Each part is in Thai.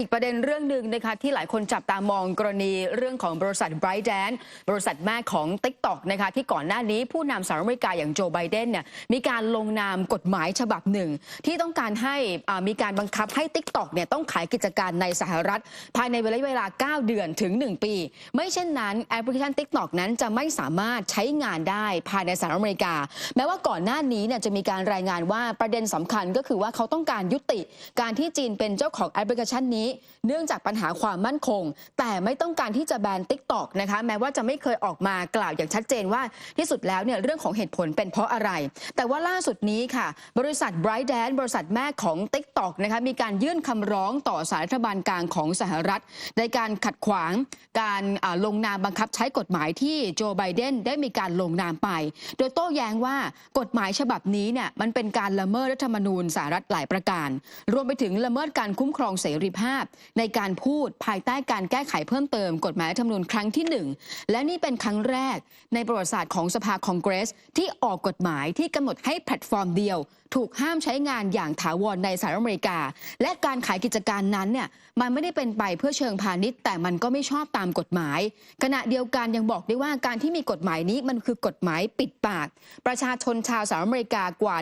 อีกประเด็นเรื่องหนึ่งนะคะที่หลายคนจับตามองกรณีเรื่องของบริษัท ByteDance บริษัทแม่ของ TikTok นะคะที่ก่อนหน้านี้ผู้นำสหรัฐอเมริกาอย่างโจไบเดนเนี่ยมีการลงนามกฎหมายฉบับหนึ่งที่ต้องการให้มีการบังคับให้ TikTok เนี่ยต้องขายกิจการในสหรัฐภายในเวลา 9 เดือนถึง 1 ปีไม่เช่นนั้นแอปพลิเคชัน TikTok นั้นจะไม่สามารถใช้งานได้ภายในสหรัฐอเมริกาแม้ว่าก่อนหน้านี้เนี่ยจะมีการรายงานว่าประเด็นสำคัญก็คือว่าเขาต้องการยุติการที่จีนเป็นเจ้าของแอปพลิเคชันนี้เนื่องจากปัญหาความมั่นคงแต่ไม่ต้องการที่จะแบน TikTok นะคะแม้ว่าจะไม่เคยออกมากล่าวอย่างชัดเจนว่าที่สุดแล้วเนี่ยเรื่องของเหตุผลเป็นเพราะอะไรแต่ว่าล่าสุดนี้ค่ะบริษัท ByteDance บริษัทแม่ของ TikTok นะคะมีการยื่นคำร้องต่อศาลรัฐบาลกลางของสหรัฐในการขัดขวางการลงนามบังคับใช้กฎหมายที่โจไบเดนได้มีการลงนามไปโดยโต้แย้งว่ากฎหมายฉบับนี้เนี่ยมันเป็นการละเมิดรัฐธรรมนูญสหรัฐหลายประการรวมไปถึงละเมิดการคุ้มครองเสรีภาพในการพูดภายใต้การแก้ไขเพิ่มเติมกฎหมายรัฐธรรมนูญครั้งที่ 1และนี่เป็นครั้งแรกในประวัติศาสตร์ของสภาคองเกรสที่ออกกฎหมายที่กำหนดให้แพลตฟอร์มเดียวถูกห้ามใช้งานอย่างถาวรในสหรัฐอเมริกาและการขายกิจการนั้นเนี่ยมันไม่ได้เป็นไปเพื่อเชิงพาณิชย์แต่มันก็ไม่ชอบตามกฎหมายขณะเดียวกันยังบอกได้ว่าการที่มีกฎหมายนี้มันคือกฎหมายปิดปากประชาชนชาวสหรัฐอเมริกากว่า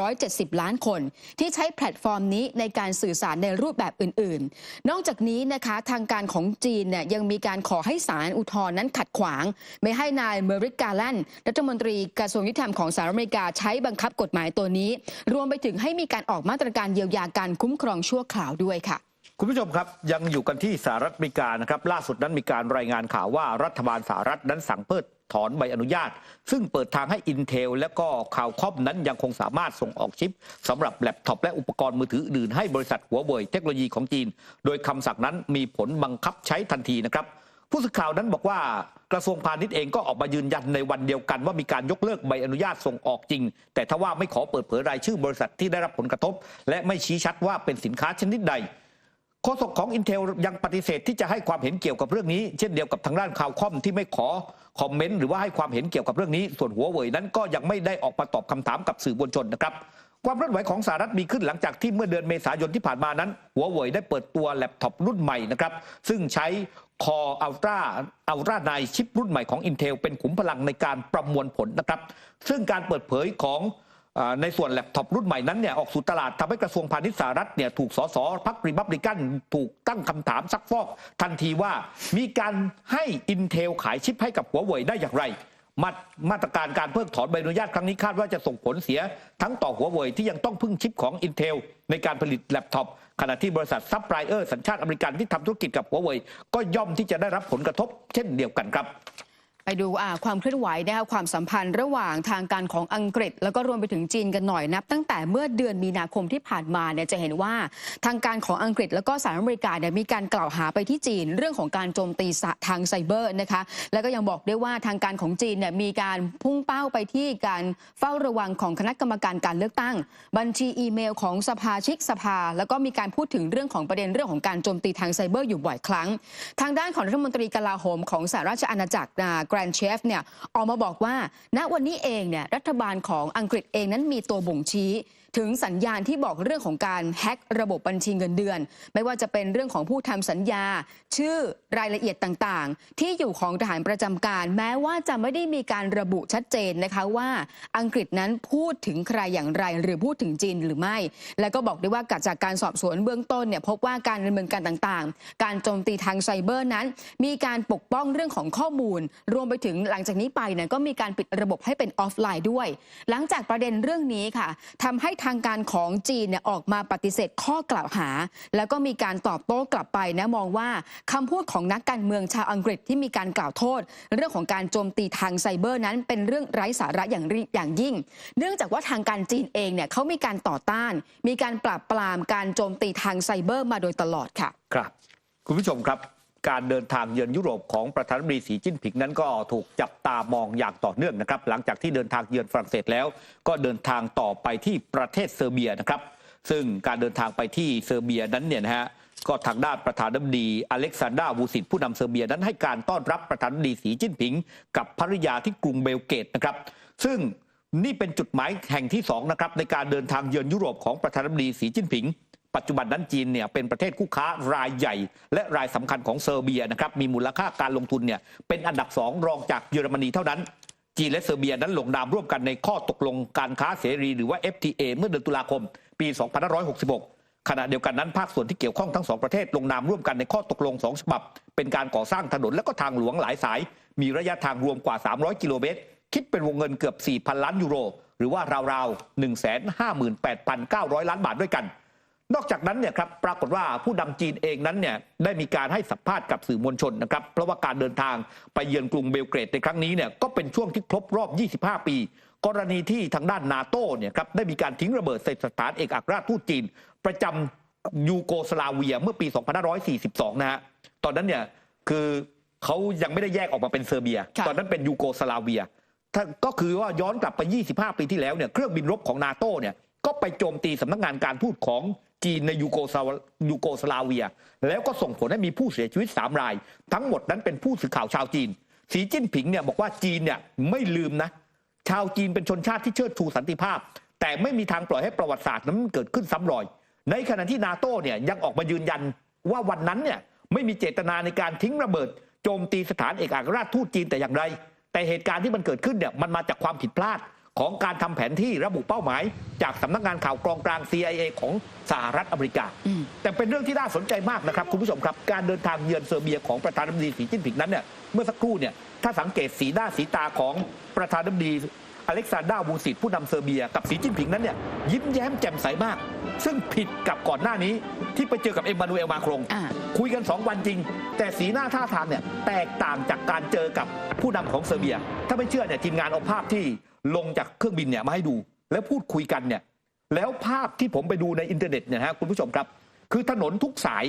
170 ล้านคนที่ใช้แพลตฟอร์มนี้ในการสื่อสารในรูปแบบอื่นๆนอกจากนี้นะคะทางการของจีนเนี่ยยังมีการขอให้ศาลอุทธรณ์นั้นขัดขวางไม่ให้นายเมริกกาแลนด์รัฐมนตรีกระทรวงยุติธรรมของสหรัฐอเมริกาใช้บังคับกฎหมายตัวนี้รวมไปถึงให้มีการออกมาตรการเยียวยาการคุ้มครองชั่วคราวด้วยค่ะคุณผู้ชมครับยังอยู่กันที่สหรัฐอเมริกานะครับล่าสุดนั้นมีการรายงานข่าวว่ารัฐบาลสหรัฐนั้นสั่งเพิกถอนใบอนุญาตซึ่งเปิดทางให้ Intel และก็ข่าวคอมนั้นยังคงสามารถส่งออกชิปสำหรับแล็ปท็อปและอุปกรณ์มือถืออื่นให้บริษัทหัวเว่ยเทคโนโลยีของจีนโดยคำสั่งนั้นมีผลบังคับใช้ทันทีนะครับผู้สื่อข่าวนั้นบอกว่ากระทรวงพาณิชย์เองก็ออกมายืนยันในวันเดียวกันว่ามีการยกเลิกใบอนุญาตส่งออกจริงแต่ทว่าไม่ขอเปิดเผยรายชื่อบริษัทที่ได้รับผลกระทบและไม่ชี้ชัดว่าเป็นสินค้าชนิดใดโฆษกของ Intel ยังปฏิเสธที่จะให้ความเห็นเกี่ยวกับเรื่องนี้เช่นเดียวกับทางด้านข่าวคอมที่ไม่ขอคอมเมนต์หรือว่าให้ความเห็นเกี่ยวกับเรื่องนี้ส่วนหัวเว่ยนั้นก็ยังไม่ได้ออกมาตอบคำถามกับสื่อมวลชนนะครับความเคลื่อนไหวของสหรัฐมีขึ้นหลังจากที่เมื่อเดือนเมษายนที่ผ่านมานั้นหัวเว่ยได้เปิดตัวแล็ปท็อปรุ่นใหม่นะครับซึ่งใช้คออัลตร้าไนชิปรุ่นใหม่ของ Intel เป็นขุมพลังในการประมวลผลนะครับซึ่งการเปิดเผยของในส่วนแล็ปท็อปรุ่นใหม่นั้นเนี่ยออกสู่ตลาดทำให้กระทรวงพาณิชย์สหรัฐเนี่ยถูกสสพรรครีพับลิกันถูกตั้งคำถามซักฟอกทันทีว่ามีการให้ Intel ขายชิปให้กับหัวเว่ยได้อย่างไรมาตรการการเพิกถอนใบอนุญาตครั้งนี้คาดว่าจะส่งผลเสียทั้งต่อหัวเว่ยที่ยังต้องพึ่งชิปของ Intel ในการผลิตแล็ปท็อปขณะที่บริษัทซัพพลายเออร์สัญชาติอเมริกันที่ทำธุรกิจกับหัวเว่ยก็ย่อมที่จะได้รับผลกระทบเช่นเดียวกันครับไปดูความเคลื่อนไหวนะคะความสัมพันธ์ระหว่างทางการของอังกฤษแล้วก็รวมไปถึงจีนกันหน่อยนับตั้งแต่เมื่อเดือนมีนาคมที่ผ่านมาเนี่ยจะเห็นว่าทางการของอังกฤษแล้วก็สหรัฐอเมริกาเนี่ยมีการกล่าวหาไปที่จีนเรื่องของการโจมตีทางไซเบอร์นะคะแล้วก็ยังบอกด้วยว่าทางการของจีนเนี่ยมีการพุ่งเป้าไปที่การเฝ้าระวังของคณะกรรมการการเลือกตั้งบัญชีอีเมลของสมาชิกสภาแล้วก็มีการพูดถึงเรื่องของประเด็นเรื่องของการโจมตีทางไซเบอร์อยู่บ่อยครั้งทางด้านของรัฐมนตรีกลาโหมของสหราชอาณาจักรแกรนด์เชฟเนี่ยออกมาบอกว่าณวันนี้เองเนี่ยรัฐบาลของอังกฤษเองนั้นมีตัวบ่งชี้ถึงสัญญาณที่บอกเรื่องของการแฮ็กระบบบัญชีเงินเดือนไม่ว่าจะเป็นเรื่องของผู้ทำสัญญาชื่อรายละเอียดต่างๆที่อยู่ของทหารประจำการแม้ว่าจะไม่ได้มีการระบุชัดเจนนะคะว่าอังกฤษนั้นพูดถึงใครอย่างไรหรือพูดถึงจีนหรือไม่และก็บอกได้ว่าจากการสอบสวนเบื้องต้นเนี่ยพบว่าการดำเนินการต่างๆการโจมตีทางไซเบอร์นั้นมีการปกป้องเรื่องของข้อมูลรวมไปถึงหลังจากนี้ไปเนี่ยก็มีการปิดระบบให้เป็นออฟไลน์ด้วยหลังจากประเด็นเรื่องนี้ค่ะทำให้ทางการของจีนเนี่ยออกมาปฏิเสธข้อกล่าวหาแล้วก็มีการตอบโต้กลับไปนะมองว่าคำพูดของนักการเมืองชาวอังกฤษที่มีการกล่าวโทษเรื่องของการโจมตีทางไซเบอร์นั้นเป็นเรื่องไร้สาระอย่างยิ่งเนื่องจากว่าทางการจีนเองเนี่ยเขามีการต่อต้านมีการปราบปรามการโจมตีทางไซเบอร์มาโดยตลอดค่ะครับคุณผู้ชมครับการเดินทางเยือนยุโรปของประธานาธิบดีสีจิ้นผิงนั้นก็ถูกจับตามองอย่างต่อเนื่องนะครับหลังจากที่เดินทางเยือนฝรั่งเศสแล้วก็เดินทางต่อไปที่ประเทศเซอร์เบียนะครับซึ่งการเดินทางไปที่เซอร์เบียนั้นเนี่ยนะฮะก็ทางด้านประธานาธิบดีอเล็กซานดราวูซิตผู้นำเซอร์เบียนั้นให้การต้อนรับประธานาธิบดีสีจิ้นผิงกับภริยาที่กรุงเบลเกรดนะครับซึ่งนี่เป็นจุดหมายแห่งที่2นะครับในการเดินทางเยือนยุโรปของประธานาธิบดีสีจิ้นผิง ปัจจุบันนั้นจีนเนี่ยเป็นประเทศคู่ค้ารายใหญ่และรายสำคัญของเซอร์เบียนะครับมีมูลค่าการลงทุนเนี่ยเป็นอันดับ2รองจากเยอรมนีเท่านั้นจีนและเซอร์เบียนั้นลงนามร่วมกันในข้อตกลงการค้าเสรีหรือว่า FTA เมื่อเดือนตุลาคมปี 2566 ขณะเดียวกันนั้นภาคส่วนที่เกี่ยวข้องทั้ง2ประเทศลงนามร่วมกันในข้อตกลง2ฉบับเป็นการก่อสร้างถนนและก็ทางหลวงหลายสายมีระยะทางรวมกว่า 300 กิโลเมตรคิดเป็นวงเงินเกือบ 4,000 ล้านยูโรหรือว่าราวๆ 158,900 ล้านบาทด้วยกันนอกจากนั้นเนี่ยครับปรากฏว่าผู้นำจีนเองนั้นเนี่ยได้มีการให้สัมภาษณ์กับสื่อมวลชนนะครับเพราะว่าการเดินทางไปเยือนกรุงเบลเกรดในครั้งนี้เนี่ยก็เป็นช่วงที่ครบรอบ 25 ปี กรณีที่ทางด้านนาโต้เนี่ยครับได้มีการทิ้งระเบิดใส่สถานเอกอัครราชทูตจีนประจำยูโกสลาเวียเมื่อปี 2542 นะฮะตอนนั้นเนี่ยคือเขายังไม่ได้แยกออกมาเป็นเซอร์เบียตอนนั้นเป็นยูโกสลาเวียก็คือว่าย้อนกลับไป 25 ปีที่แล้วเนี่ยเครื่องบินรบของนาโต้เนี่ยก็ไปโจมตีสำนักงานการทูตของจีนในยูโกสลาเวียแล้วก็ส่งผลให้มีผู้เสียชีวิต3 รายทั้งหมดนั้นเป็นผู้สื่อข่าวชาวจีนสีจิ้นผิงเนี่ยบอกว่าจีนเนี่ยไม่ลืมนะชาวจีนเป็นชนชาติที่เชิดชูสันติภาพแต่ไม่มีทางปล่อยให้ประวัติศาสตร์นั้นเกิดขึ้นซ้ำรอยในขณะที่นาโต้เนี่ยยังออกมายืนยันว่าวันนั้นเนี่ยไม่มีเจตนาในการทิ้งระเบิดโจมตีสถานเอกอัครราชทูตจีนแต่อย่างไรแต่เหตุการณ์ที่มันเกิดขึ้นเนี่ยมันมาจากความผิดพลาดของการทำแผนที่ระบุเป้าหมายจากสำนักงานข่าวกองกลาง CIA ของสหรัฐอเมริกาแต่เป็นเรื่องที่น่าสนใจมากนะครับคุณผู้ชมครับการเดินทางเยือนเซอร์เบียของประธานาธิบดีสีจิ้นผิงนั้นเนี่ยเมื่อสักครู่เนี่ยถ้าสังเกตสีหน้าสีตาของประธานาธิบดีอเล็กซานดรา วูซิตผู้นำเซอร์เบียกับสีจิ้นผิงนั้นเนี่ยยิ้มแย้มแจ่มใสมากซึ่งผิดกับก่อนหน้านี้ที่ไปเจอกับเอ็มมานูเอลมาครงคุยกัน2 วันจริงแต่สีหน้าท่าทางเนี่ยแตกต่างจากการเจอกับผู้นำของเซอร์เบียถ้าไม่เชื่อเนี่ยทีมงานเอาภาพที่ลงจากเครื่องบินเนี่ยมาให้ดูแล้วพูดคุยกันเนี่ยแล้วภาพที่ผมไปดูในอินเทอร์เน็ตเนี่ยฮะคุณผู้ชมครับคือถนนทุกสาย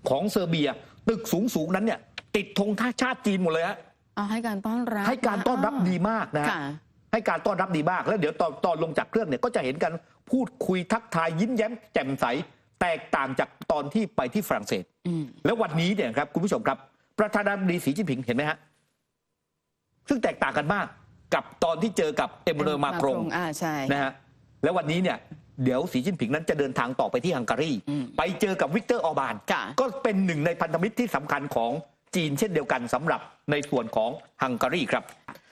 ของเซอร์เบียตึกสูงนั้นเนี่ยติดธงชาติจีนหมดเลยฮะให้การต้อนรับดีมากนะให้การต้อนรับดีมากแล้วเดี๋ยวตอนลงจากเครื่องเนี่ยก็จะเห็นกันพูดคุยทักทายยิ้มแย้มแจ่มใสแตกต่างจากตอนที่ไปที่ฝรั่งเศสแล้ววันนี้เนี่ยครับคุณผู้ชมครับประธานาธิบดีสีจิ้นผิงเห็นไหมฮะซึ่งแตกต่างกันมากกับตอนที่เจอกับเอ็มมานูเอล มาครงนะฮะแล้ววันนี้เนี่ยเดี๋ยวสีจิ้นผิงนั้นจะเดินทางต่อไปที่ฮังการีไปเจอกับวิกเตอร์ ออร์บานก็เป็นหนึ่งในพันธมิตรที่สำคัญของจีนเช่นเดียวกันสำหรับในส่วนของฮังการีครับ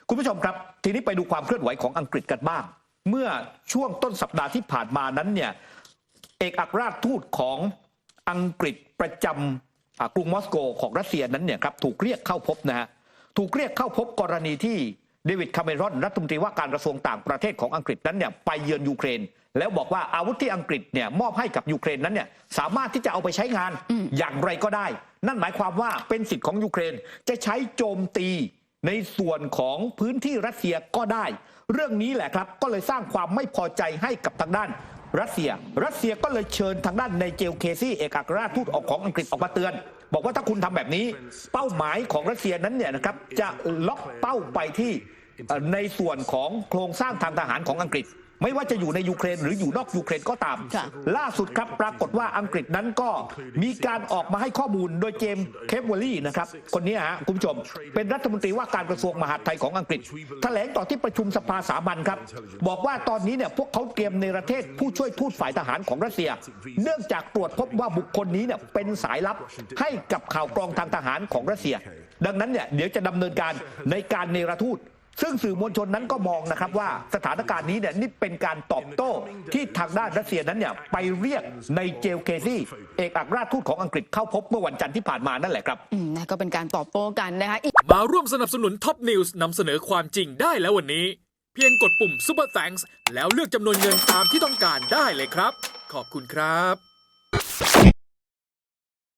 คุณผู้ชมครับทีนี้ไปดูความเคลื่อนไหวของอังกฤษกันบ้างเมื่อช่วงต้นสัปดาห์ที่ผ่านมานั้นเนี่ยเอกอัครราชทูตของอังกฤษประจำกรุงมอสโกของรัสเซียนั้นเนี่ยครับถูกเรียกเข้าพบนะฮะถูกเรียกเข้าพบกรณีที่เดวิด คาเมรอนรัฐมนตรีว่าการกระทรวงต่างประเทศของอังกฤษนั้นเนี่ยไปเยือนยูเครนแล้วบอกว่าอาวุธที่อังกฤษเนี่ยมอบให้กับยูเครนนั้นเนี่ยสามารถที่จะเอาไปใช้งานอย่างไรก็ได้นั่นหมายความว่าเป็นสิทธิ์ของยูเครนจะใช้โจมตีในส่วนของพื้นที่รัสเซียก็ได้เรื่องนี้แหละครับก็เลยสร้างความไม่พอใจให้กับทางด้านรัสเซียก็เลยเชิญทางด้านในเจลเคซี่เอกอัครราชทูตของอังกฤษออกมาเตือนบอกว่าถ้าคุณทำแบบนี้เป้าหมายของรัสเซียนั้นเนี่ยนะครับจะล็อกเป้าไปที่ในส่วนของโครงสร้างทางทหารของอังกฤษไม่ว่าจะอยู่ในยูเครนหรืออยู่นอกยูเครนก็ตามล่าสุดครับปรากฏว่าอังกฤษนั้นก็มีการออกมาให้ข้อมูลโดยเจมส์ เคปเวอรี่นะครับคนนี้ฮะคุณผู้ชมเป็นรัฐมนตรีว่าการกระทรวงมหาดไทยของอังกฤษแถลงต่อที่ประชุมสภาสามัญครับบอกว่าตอนนี้เนี่ยพวกเขาเตรียมเนรเทศผู้ช่วยทูตฝ่ายทหารของรัสเซียเนื่องจากตรวจพบว่าบุคคลนี้เนี่ยเป็นสายลับให้กับข่าวกรองทางทหารของรัสเซียดังนั้นเนี่ยเดี๋ยวจะดำเนินการในการเนรทูตซึ่งสื่อมวลชนนั้นก็มองนะครับว่าสถานการณ์นี้เนี่ยนี่เป็นการตอบโต้ที่ทางด้านรัสเซียนั้นเนี่ยไปเรียกในเจลเคซี่เอกอัครราชทูตของอังกฤษเข้าพบเมื่อวันจันทร์ที่ผ่านมานั่นแหละครับนั่นก็เป็นการตอบโต้กันนะคะมาร่วมสนับสนุนท็อปนิวส์นำเสนอความจริงได้แล้ววันนี้เพียงกดปุ่ม Super Thanks แล้วเลือกจำนวนเงินตามที่ต้องการได้เลยครับขอบคุณครับ